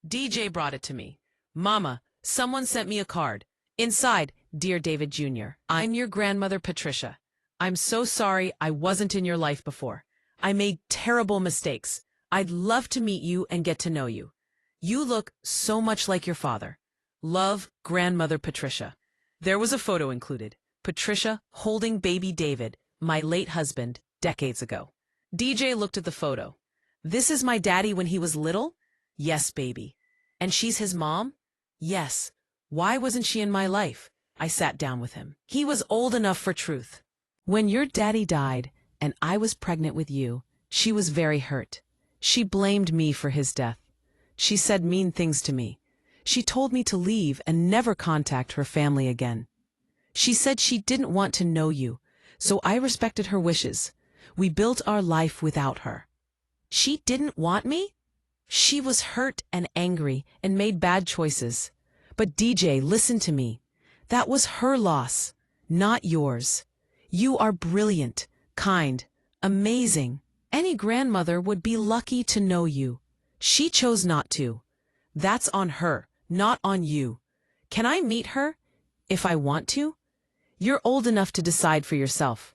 DJ brought it to me. Mama, someone sent me a card. Inside, Dear David Jr., I'm your grandmother Patricia. I'm so sorry I wasn't in your life before. I made terrible mistakes. I'd love to meet you and get to know you. You look so much like your father. Love, Grandmother Patricia. There was a photo included. Patricia holding baby David, my late husband, decades ago. DJ looked at the photo. This is my daddy when he was little? Yes, baby. And she's his mom? Yes. Why wasn't she in my life? I sat down with him. He was old enough for truth. When your daddy died and I was pregnant with you, she was very hurt. She blamed me for his death. She said mean things to me. She told me to leave and never contact her family again. She said she didn't want to know you, so I respected her wishes. We built our life without her. She didn't want me? She was hurt and angry and made bad choices. But DJ, listen to me. That was her loss, not yours. You are brilliant, kind, amazing. Any grandmother would be lucky to know you. She chose not to. That's on her, not on you. Can I meet her if I want to? You're old enough to decide for yourself.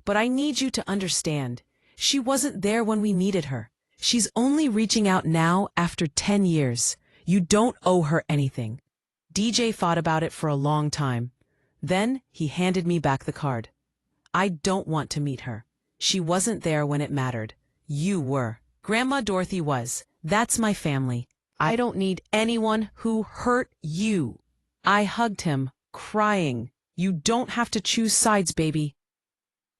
But I need you to understand. She wasn't there when we needed her. She's only reaching out now after 10 years. You don't owe her anything. DJ thought about it for a long time. Then he handed me back the card. I don't want to meet her. She wasn't there when it mattered. You were. Grandma Dorothy was. That's my family. I don't need anyone who hurt you. I hugged him, crying. You don't have to choose sides, baby.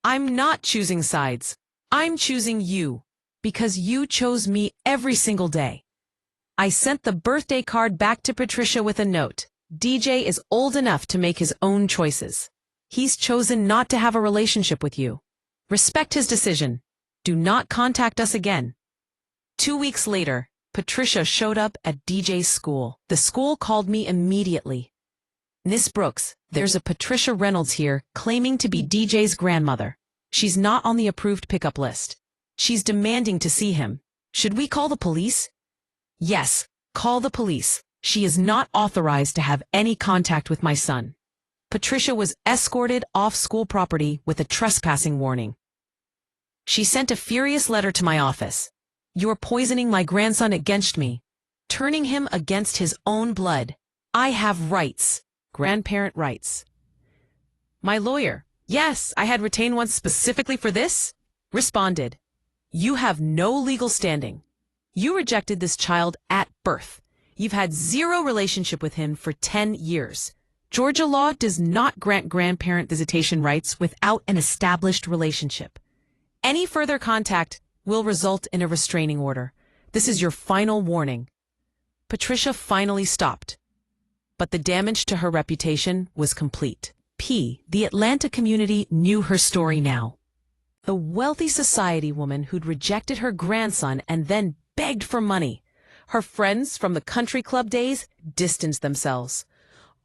I'm not choosing sides. I'm choosing you. Because you chose me every single day. I sent the birthday card back to Patricia with a note. DJ is old enough to make his own choices. He's chosen not to have a relationship with you. Respect his decision. Do not contact us again. 2 weeks later, Patricia showed up at DJ's school. The school called me immediately. Miss Brooks, there's a Patricia Reynolds here claiming to be DJ's grandmother. She's not on the approved pickup list. She's demanding to see him. Should we call the police? Yes, call the police. She is not authorized to have any contact with my son. Patricia was escorted off school property with a trespassing warning. She sent a furious letter to my office. You're poisoning my grandson against me, turning him against his own blood. I have rights, grandparent rights. My lawyer, yes, I had retained one specifically for this, responded. You have no legal standing. You rejected this child at birth. You've had zero relationship with him for 10 years. Georgia law does not grant grandparent visitation rights without an established relationship. Any further contact will result in a restraining order. This is your final warning. Patricia finally stopped. But the damage to her reputation was complete. The Atlanta community knew her story now. The wealthy society woman who'd rejected her grandson and then begged for money. Her friends from the country club days distanced themselves.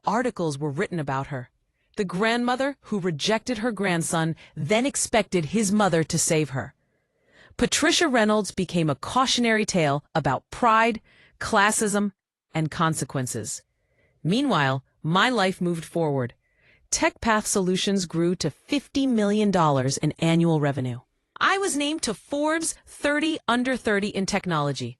Articles were written about her. The grandmother who rejected her grandson then expected his mother to save her. Patricia Reynolds became a cautionary tale about pride, classism, and consequences. Meanwhile, my life moved forward. TechPath Solutions grew to $50 million in annual revenue. I was named to Forbes 30 Under 30 in technology.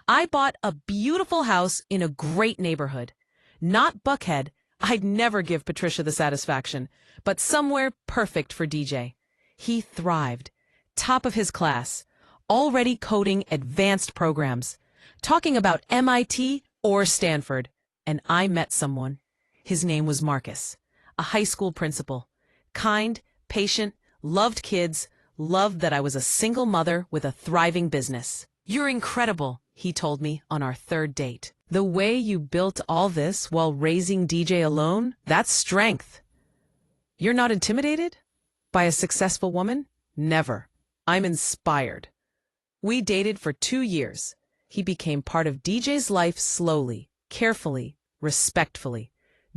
I bought a beautiful house in a great neighborhood. Not Buckhead, I'd never give Patricia the satisfaction, but somewhere perfect for DJ. He thrived. Top of his class, already coding advanced programs, talking about MIT or Stanford. And I met someone. His name was Marcus, a high school principal. Kind, patient, loved kids, loved that I was a single mother with a thriving business. "You're incredible," he told me on our third date. "The way you built all this while raising DJ alone, that's strength." "You're not intimidated by a successful woman?" "Never. I'm inspired." We dated for 2 years. He became part of DJ's life slowly, carefully, respectfully.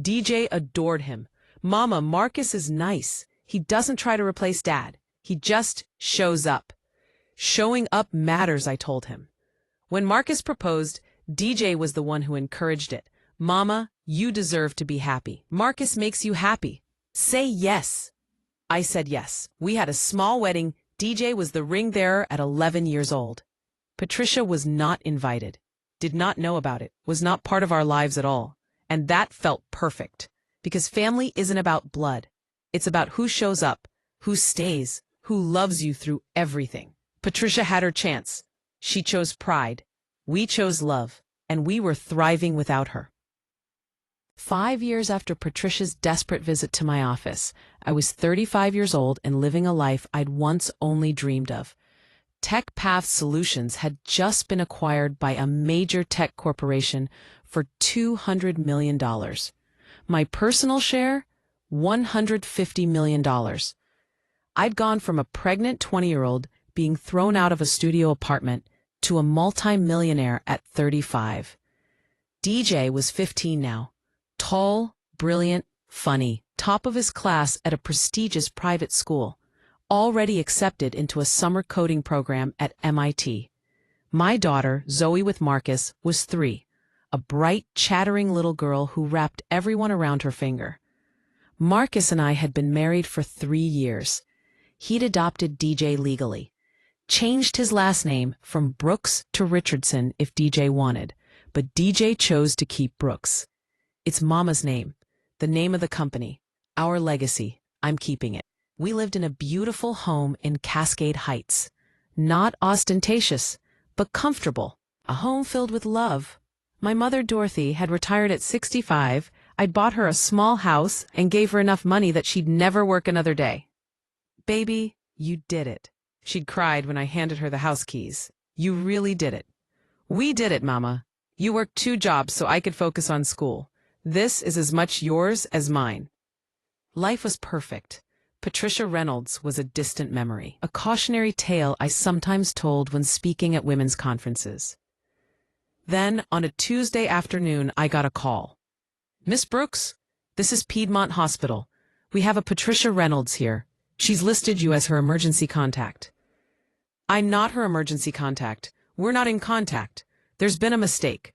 DJ adored him. "Mama, Marcus is nice. He doesn't try to replace Dad. He just shows up." Showing up matters, I told him. When Marcus proposed, DJ was the one who encouraged it. "Mama, you deserve to be happy. Marcus makes you happy. Say yes." I said yes. We had a small wedding. DJ was the ring bearer at 11 years old. Patricia was not invited, did not know about it, was not part of our lives at all. And that felt perfect, because family isn't about blood. It's about who shows up, who stays, who loves you through everything. Patricia had her chance. She chose pride. We chose love, and we were thriving without her. 5 years after Patricia's desperate visit to my office, I was 35 years old and living a life I'd once only dreamed of. TechPath Solutions had just been acquired by a major tech corporation for $200 million. My personal share, $150 million. I'd gone from a pregnant 20-year-old being thrown out of a studio apartment to a multi-millionaire at 35. DJ was 15 now. Tall, brilliant, funny, top of his class at a prestigious private school, already accepted into a summer coding program at MIT. My daughter, Zoe with Marcus, was 3, a bright, chattering little girl who wrapped everyone around her finger. Marcus and I had been married for 3 years. He'd adopted DJ legally, changed his last name from Brooks to Richardson if DJ wanted, but DJ chose to keep Brooks. It's Mama's name, the name of the company, our legacy. I'm keeping it. We lived in a beautiful home in Cascade Heights. Not ostentatious, but comfortable. A home filled with love. My mother, Dorothy, had retired at 65. I'd bought her a small house and gave her enough money that she'd never work another day. "Baby, you did it," she'd cried when I handed her the house keys. "You really did it." "We did it, Mama. You worked 2 jobs so I could focus on school. This is as much yours as mine." Life was perfect. Patricia Reynolds was a distant memory, a cautionary tale I sometimes told when speaking at women's conferences. Then, on a Tuesday afternoon, I got a call. "Miss Brooks, this is Piedmont Hospital. We have a Patricia Reynolds here. She's listed you as her emergency contact." "I'm not her emergency contact. We're not in contact. There's been a mistake.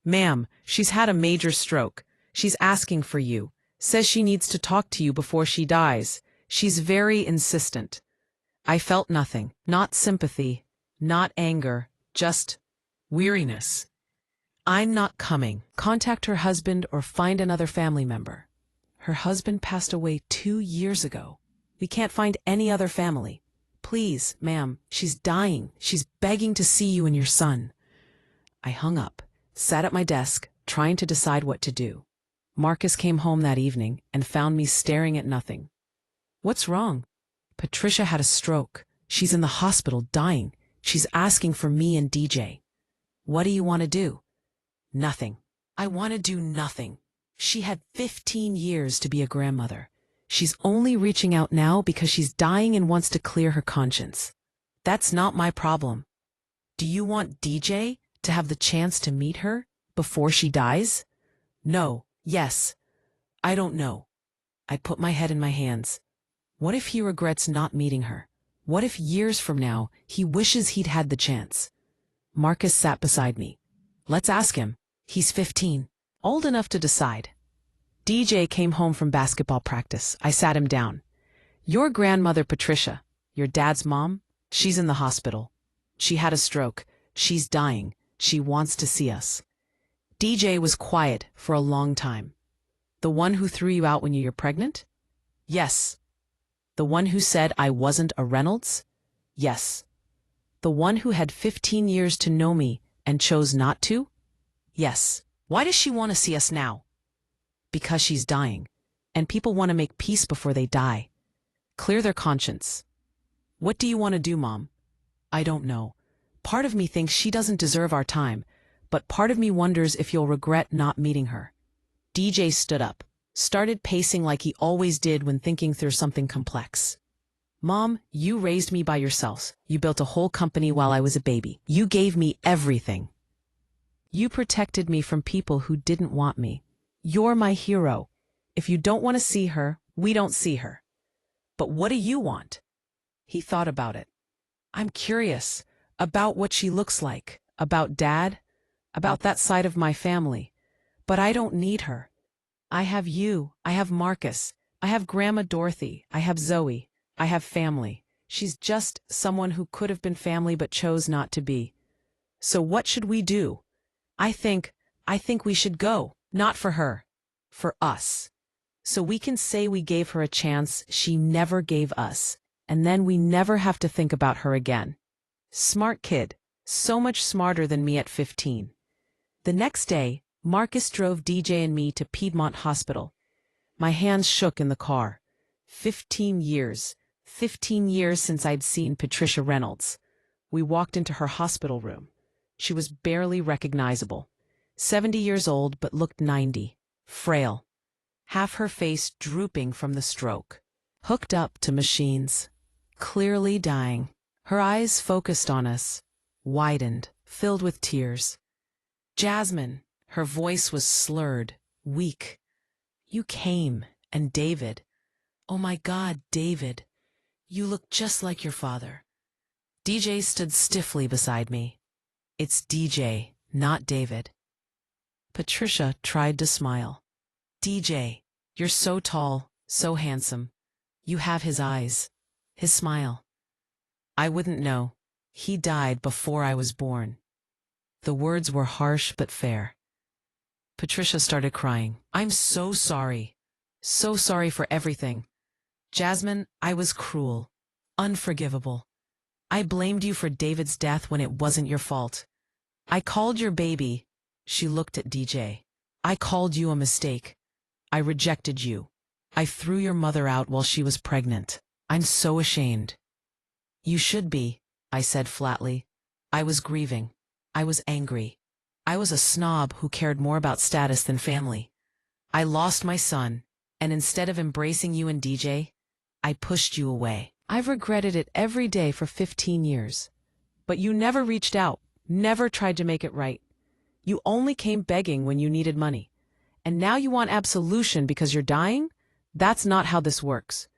Ma'am, she's had a major stroke. She's asking for you. Says she needs to talk to you before she dies. She's very insistent." I felt nothing. Not sympathy, not anger, just weariness. "I'm not coming. Contact her husband or find another family member." Her husband passed away 2 years ago. We can't find any other family. "Please, ma'am, she's dying. She's begging to see you and your son." I hung up, sat at my desk, trying to decide what to do. Marcus came home that evening and found me staring at nothing. "What's wrong?" "Patricia had a stroke. She's in the hospital dying. She's asking for me and DJ." "What do you want to do?" "Nothing. I want to do nothing. She had 15 years to be a grandmother. She's only reaching out now because she's dying and wants to clear her conscience. That's not my problem." Do you want DJ to have the chance to meet her before she dies? No, yes. I don't know. I put my head in my hands. What if he regrets not meeting her? What if years from now he wishes he'd had the chance? Marcus sat beside me. Let's ask him. He's 15, old enough to decide. DJ came home from basketball practice. I sat him down. Your grandmother Patricia, your dad's mom, she's in the hospital. She had a stroke. She's dying. She wants to see us. DJ was quiet for a long time. The one who threw you out when you were pregnant? Yes. The one who said I wasn't a Reynolds? Yes. The one who had 15 years to know me and chose not to? Yes. Why does she want to see us now? Because she's dying, and people want to make peace before they die. Clear their conscience. What do you want to do, Mom? I don't know. Part of me thinks she doesn't deserve our time, but part of me wonders if you'll regret not meeting her. DJ stood up, started pacing like he always did when thinking through something complex. Mom, you raised me by yourselves. You built a whole company while I was a baby. You gave me everything. You protected me from people who didn't want me. You're my hero. If you don't want to see her, we don't see her. But what do you want? He thought about it. I'm curious about what she looks like, about Dad, about that side of my family. But I don't need her. I have you. I have Marcus. I have Grandma Dorothy. I have Zoe. I have family. She's just someone who could have been family but chose not to be. So what should we do? I think we should go. Not for her. For us. So we can say we gave her a chance she never gave us, and then we never have to think about her again. Smart kid. So much smarter than me at 15. The next day, Marcus drove DJ and me to Piedmont Hospital. My hands shook in the car. 15 years. 15 years since I'd seen Patricia Reynolds. We walked into her hospital room. She was barely recognizable. 70 years old but looked 90. Frail. Half her face drooping from the stroke. Hooked up to machines. Clearly dying. Her eyes focused on us. Widened. Filled with tears. Jasmine. Her voice was slurred. Weak. You came. And David. Oh my God, David. You look just like your father. DJ stood stiffly beside me. It's DJ, not David. Patricia tried to smile. DJ, you're so tall, so handsome. You have his eyes, his smile. I wouldn't know. He died before I was born. The words were harsh but fair. Patricia started crying. I'm so sorry. So sorry for everything. Jasmine, I was cruel. Unforgivable. I blamed you for David's death when it wasn't your fault. I called your baby. She looked at DJ. I called you a mistake. I rejected you. I threw your mother out while she was pregnant. I'm so ashamed. You should be, I said flatly. I was grieving. I was angry. I was a snob who cared more about status than family. I lost my son, and instead of embracing you and DJ, I pushed you away. I've regretted it every day for 15 years. But you never reached out, never tried to make it right. You only came begging when you needed money. And now you want absolution because you're dying? That's not how this works.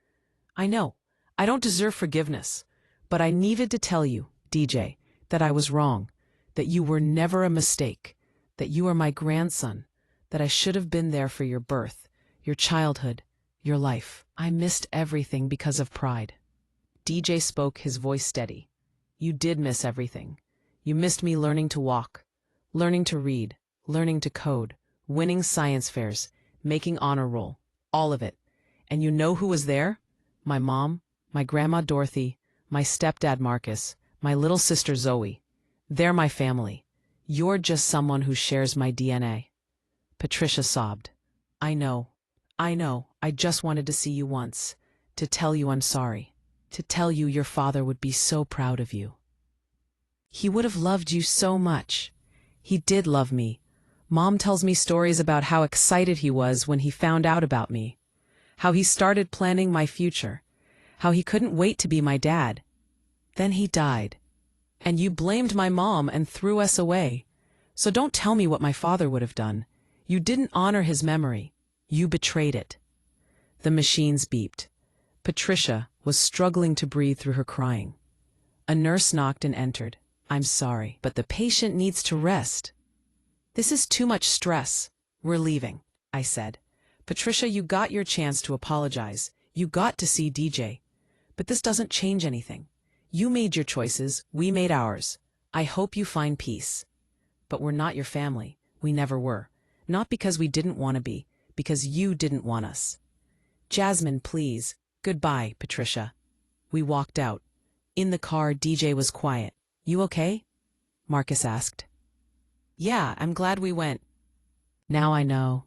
I know, I don't deserve forgiveness. But I needed to tell you, DJ, that I was wrong, that you were never a mistake, that you are my grandson, that I should have been there for your birth, your childhood, your life. I missed everything because of pride. DJ spoke, his voice steady. You did miss everything. You missed me learning to walk, learning to read, learning to code, winning science fairs, making honor roll, all of it. And you know who was there? My mom, my grandma Dorothy, my stepdad Marcus, my little sister Zoe. They're my family. You're just someone who shares my DNA. Patricia sobbed. I know. I just wanted to see you once, to tell you I'm sorry, to tell you your father would be so proud of you. He would have loved you so much. He did love me. Mom tells me stories about how excited he was when he found out about me, how he started planning my future, how he couldn't wait to be my dad. Then he died. And you blamed my mom and threw us away. So don't tell me what my father would have done. You didn't honor his memory. You betrayed it. The machines beeped. Patricia was struggling to breathe through her crying. A nurse knocked and entered. I'm sorry, but the patient needs to rest. This is too much stress. We're leaving, I said. Patricia, you got your chance to apologize. You got to see DJ. But this doesn't change anything. You made your choices, we made ours. I hope you find peace. But we're not your family. We never were. Not because we didn't want to be, because you didn't want us. Jasmine, please. Goodbye, Patricia. We walked out. In the car, DJ was quiet. You okay? Marcus asked. Yeah, I'm glad we went. Now I know.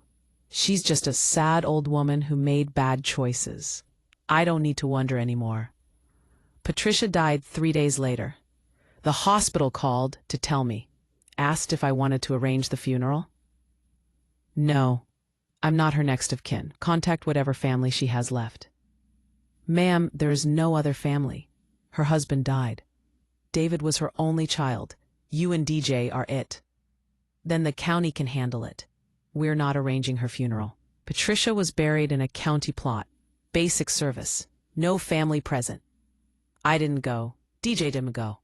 She's just a sad old woman who made bad choices. I don't need to wonder anymore. Patricia died 3 days later. The hospital called to tell me. Asked if I wanted to arrange the funeral. No, I'm not her next of kin. Contact whatever family she has left. Ma'am, there is no other family. Her husband died. David was her only child. You and DJ are it. Then the county can handle it. We're not arranging her funeral. Patricia was buried in a county plot. Basic service. No family present. I didn't go. DJ didn't go.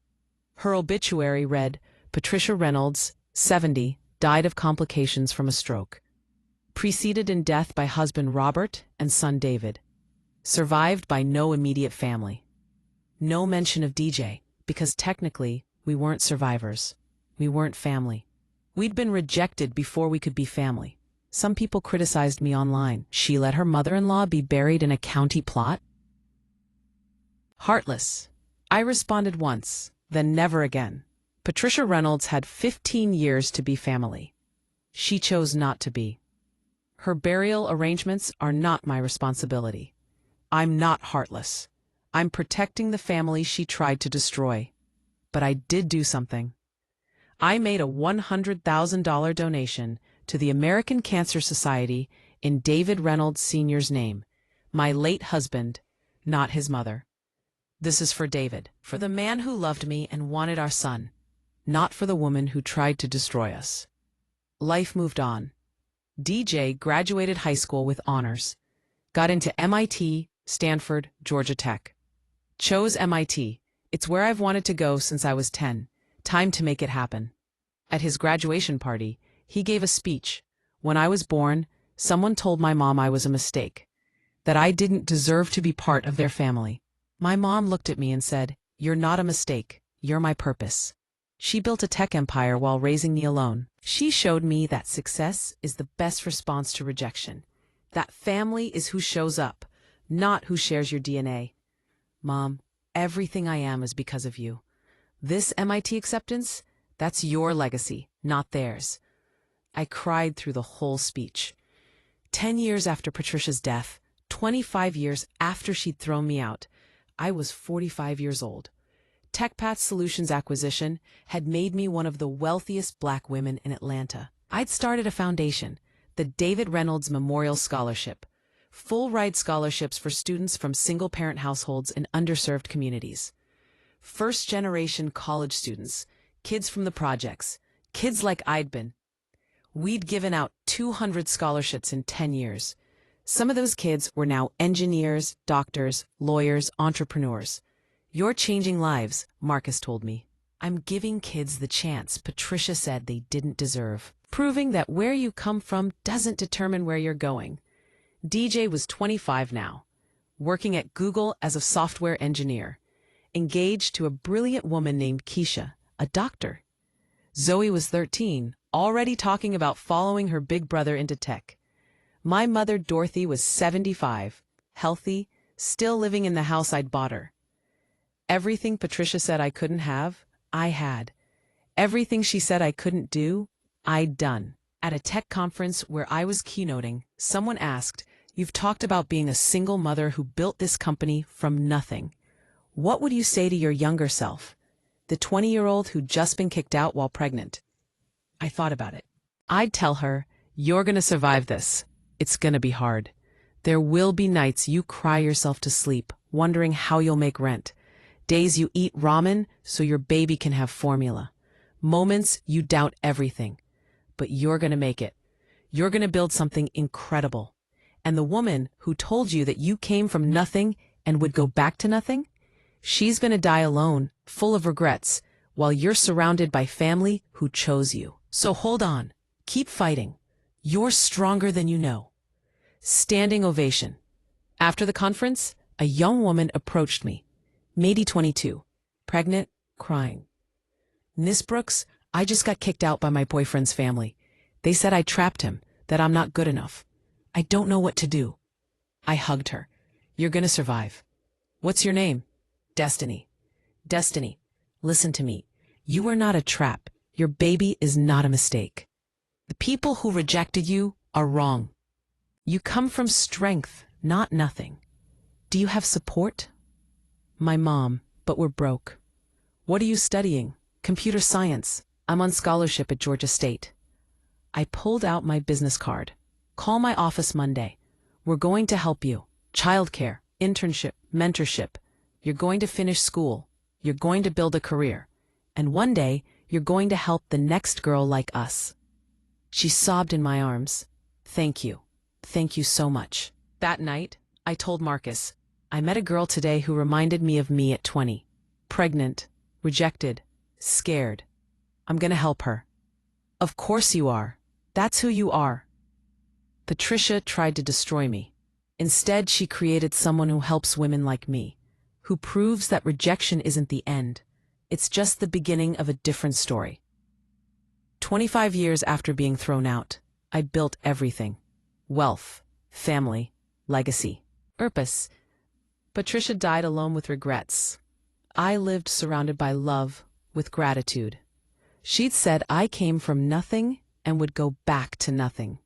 Her obituary read, Patricia Reynolds, 70, died of complications from a stroke. Preceded in death by husband Robert and son David. Survived by no immediate family. No mention of DJ, because technically we weren't survivors. We weren't family. We'd been rejected before we could be family. Some people criticized me online. She let her mother-in-law be buried in a county plot? Heartless. I responded once, then never again. Patricia Reynolds had 15 years to be family. She chose not to be. Her burial arrangements are not my responsibility. I'm not heartless. I'm protecting the family she tried to destroy. But I did do something. I made a $100,000 donation to the American Cancer Society in David Reynolds Sr.'s name, my late husband, not his mother. This is for David, for the man who loved me and wanted our son, not for the woman who tried to destroy us. Life moved on. DJ graduated high school with honors, got into MIT, Stanford, Georgia Tech. Chose MIT. It's where I've wanted to go since I was 10. Time to make it happen. At his graduation party, he gave a speech. When I was born, someone told my mom I was a mistake, that I didn't deserve to be part of their family. My mom looked at me and said, "You're not a mistake. You're my purpose." She built a tech empire while raising me alone. She showed me that success is the best response to rejection. That family is who shows up, not who shares your DNA. Mom, everything I am is because of you. This MIT acceptance, that's your legacy, not theirs. I cried through the whole speech. 10 years after Patricia's death, 25 years after she'd thrown me out, I was 45 years old. TechPath Solutions acquisition had made me one of the wealthiest Black women in Atlanta. I'd started a foundation, the David Reynolds Memorial Scholarship, full-ride scholarships for students from single-parent households in underserved communities. First-generation college students, kids from the projects, kids like I'd been. We'd given out 200 scholarships in 10 years. Some of those kids were now engineers, doctors, lawyers, entrepreneurs. You're changing lives, Marcus told me. I'm giving kids the chance Patricia said they didn't deserve, proving that where you come from doesn't determine where you're going. DJ was 25 now, working at Google as a software engineer, engaged to a brilliant woman named Keisha, a doctor. Zoe was 13, already talking about following her big brother into tech. My mother, Dorothy, was 75, healthy, still living in the house I'd bought her. Everything Patricia said I couldn't have, I had. Everything she said I couldn't do, I'd done. At a tech conference where I was keynoting, someone asked, "You've talked about being a single mother who built this company from nothing. What would you say to your younger self, the 20-year-old who'd just been kicked out while pregnant?" I thought about it. I'd tell her, "You're going to survive this. It's going to be hard. There will be nights you cry yourself to sleep, wondering how you'll make rent. Days you eat ramen so your baby can have formula. Moments you doubt everything. But you're going to make it. You're going to build something incredible. And the woman who told you that you came from nothing and would go back to nothing, she's going to die alone, full of regrets, while you're surrounded by family who chose you. So hold on. Keep fighting. You're stronger than you know. Standing ovation. After the conference, a young woman approached me, maybe 22, pregnant, crying. Miss Brooks, I just got kicked out by my boyfriend's family. They said I trapped him, that I'm not good enough. I don't know what to do. I hugged her. You're gonna survive. What's your name? Destiny. Destiny, listen to me. You are not a trap. Your baby is not a mistake. The people who rejected you are wrong. You come from strength, not nothing. Do you have support? My mom, but we're broke. What are you studying? Computer science. I'm on scholarship at Georgia State. I pulled out my business card. Call my office Monday. We're going to help you. Childcare, internship, mentorship. You're going to finish school. You're going to build a career. And one day, you're going to help the next girl like us. She sobbed in my arms. Thank you. Thank you so much. That night, I told Marcus, I met a girl today who reminded me of me at 20. Pregnant, rejected, scared. I'm gonna help her. Of course you are. That's who you are. Patricia tried to destroy me. Instead, she created someone who helps women like me, who proves that rejection isn't the end. It's just the beginning of a different story. 25 years after being thrown out, I built everything. Wealth, family, legacy, purpose. Patricia died alone with regrets. I lived surrounded by love, with gratitude. She'd said I came from nothing and would go back to nothing.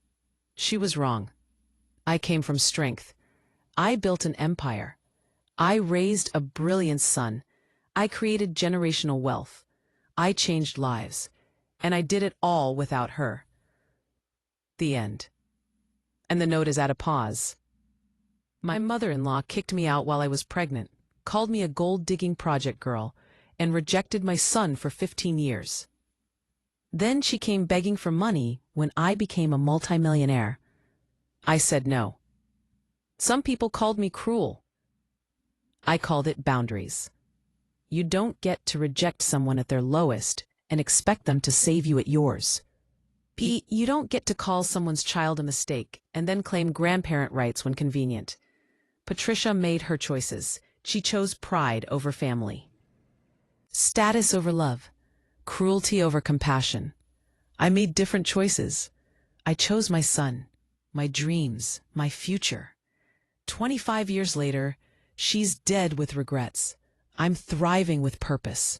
She was wrong. I came from strength. I built an empire. I raised a brilliant son. I created generational wealth. I changed lives. And I did it all without her. The end. And the note is at a pause. My mother-in-law kicked me out while I was pregnant, called me a gold-digging project girl, and rejected my son for 15 years. Then she came begging for money when I became a multimillionaire. I said no. Some people called me cruel. I called it boundaries. You don't get to reject someone at their lowest and expect them to save you at yours. You don't get to call someone's child a mistake and then claim grandparent rights when convenient. Patricia made her choices. She chose pride over family, status over love, cruelty over compassion. I made different choices. I chose my son, my dreams, my future. 25 years later, she's dead with regrets. I'm thriving with purpose.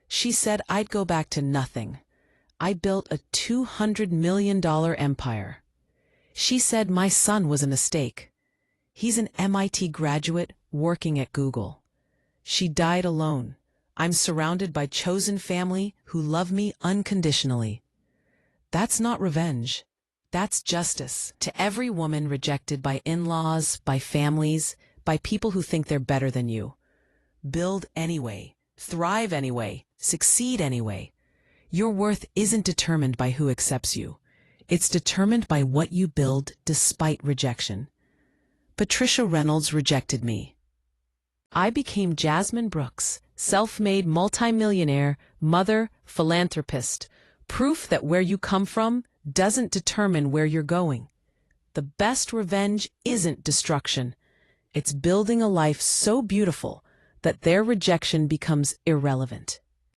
She said I'd go back to nothing. I built a $200 million empire. She said my son was a mistake. He's an MIT graduate working at Google. She died alone. I'm surrounded by chosen family who love me unconditionally. That's not revenge. That's justice to every woman rejected by in-laws, by families, by people who think they're better than you. Build anyway. Thrive anyway. Succeed anyway. Your worth isn't determined by who accepts you. It's determined by what you build despite rejection. Patricia Reynolds rejected me. I became Jasmine Brooks, self-made multimillionaire, mother, philanthropist, proof that where you come from doesn't determine where you're going. The best revenge isn't destruction. It's building a life so beautiful that their rejection becomes irrelevant.